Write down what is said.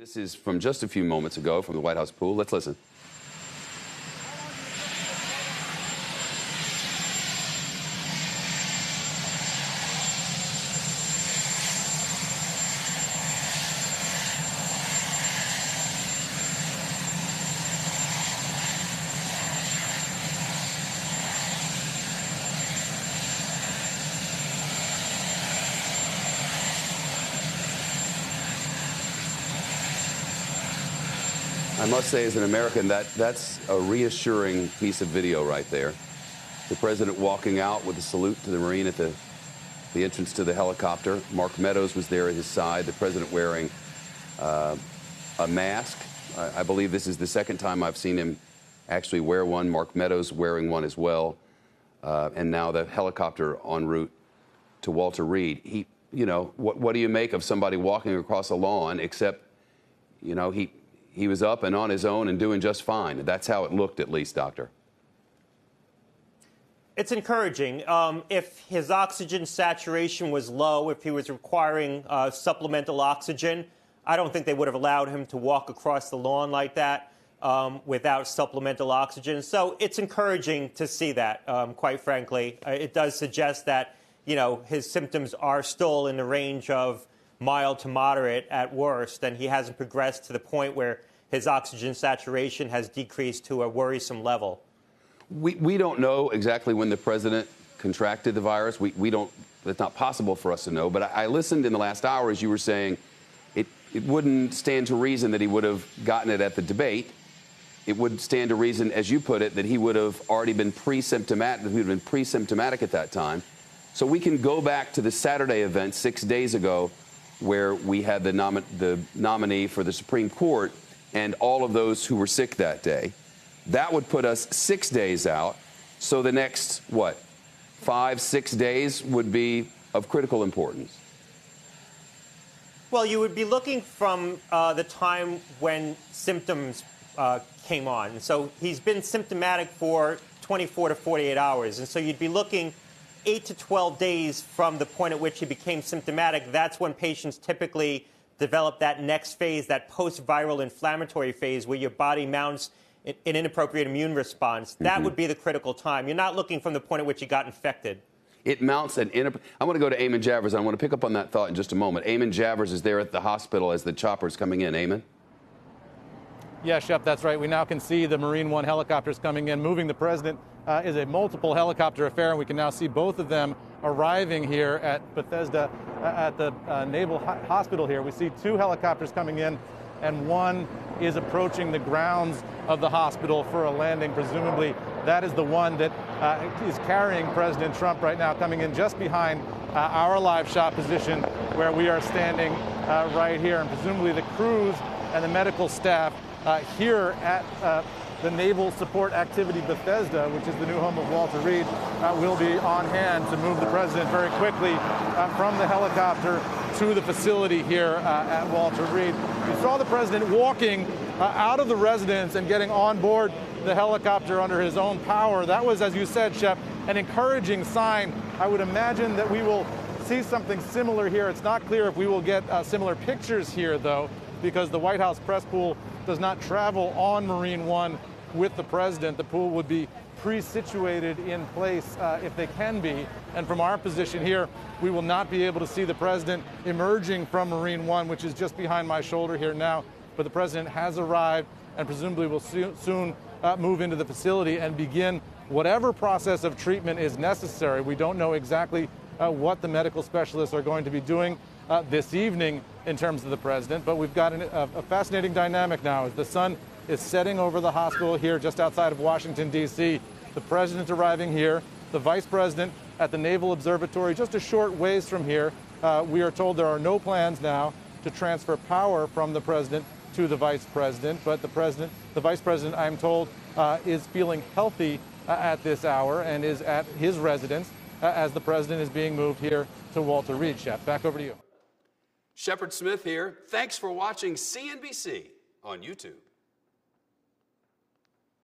This is from just a few moments ago from the White House pool. Let's listen. I must say, as an American, that's a reassuring piece of video right there. The president walking out with a salute to the Marine at the entrance to the helicopter. Mark Meadows was there at his side, the president wearing a mask. I believe this is the second time I've seen him actually wear one. Mark Meadows wearing one as well. And now the helicopter en route to Walter Reed. What do you make of somebody walking across a lawn, except, he was up and on his own and doing just fine. That's how it looked, at least, Doctor. It's encouraging. If his oxygen saturation was low, if he was requiring supplemental oxygen, I don't think they would have allowed him to walk across the lawn like that without supplemental oxygen. So it's encouraging to see that, quite frankly. It does suggest that, his symptoms are still in the range of mild to moderate at worst, and he hasn't progressed to the point where his oxygen saturation has decreased to a worrisome level. We don't know exactly when the president contracted the virus. We don't. It's not possible for us to know. But I listened in the last hour as you were saying it wouldn't stand to reason that he would have gotten it at the debate. It would stand to reason, as you put it, that he would have already been pre-symptomatic at that time. So we can go back to the Saturday event 6 days ago, where we had the nominee for the Supreme Court and all of those who were sick that day. That would put us 6 days out. So the next, 5-6 days would be of critical importance. Well, you would be looking from the time when symptoms came on. So he's been symptomatic for 24 to 48 hours. And so you'd be looking 8 to 12 days from the point at which he became symptomatic. That's when patients typically develop that next phase, that post-viral inflammatory phase, where your body mounts an inappropriate immune response. That would be the critical time. You're not looking from the point at which you got infected. It mounts an I want to go to Eamon Javers. I want to pick up on that thought in just a moment. Eamon Javers is there at the hospital as the chopper's coming in. Eamon? Yeah, Shep, that's right. We now can see the Marine One helicopters coming in. Moving the president is a multiple helicopter affair, and we can now see both of them arriving here at Bethesda, at the Naval Hospital here. We see two helicopters coming in, and one is approaching the grounds of the hospital for a landing. Presumably, that is the one that is carrying President Trump right now, coming in just behind our live shot position where we are standing right here. And presumably the crews and the medical staff here at the Naval Support Activity Bethesda, which is the new home of Walter Reed, will be on hand to move the president very quickly from the helicopter to the facility here at Walter Reed. We saw the president walking out of the residence and getting on board the helicopter under his own power. That was, as you said, Shep, an encouraging sign. I would imagine that we will see something similar here. It's not clear if we will get similar pictures here, though, because the White House press pool does not travel on Marine One with the president. The pool would be pre-situated in place if they can be. And from our position here, we will not be able to see the president emerging from Marine One, which is just behind my shoulder here now. But the president has arrived and presumably will soon move into the facility and begin whatever process of treatment is necessary. We don't know exactly what the medical specialists are going to be doing this evening in terms of the president, but we've got a fascinating dynamic now as the sun is setting over the hospital here just outside of Washington, D.C. The president arriving here, the vice president at the Naval Observatory just a short ways from here. We are told there are no plans now to transfer power from the president to the vice president, but the vice president, I'm told, is feeling healthy at this hour and is at his residence as the president is being moved here to Walter Reed. Shep, back over to you. Shepard Smith here. Thanks for watching CNBC on YouTube.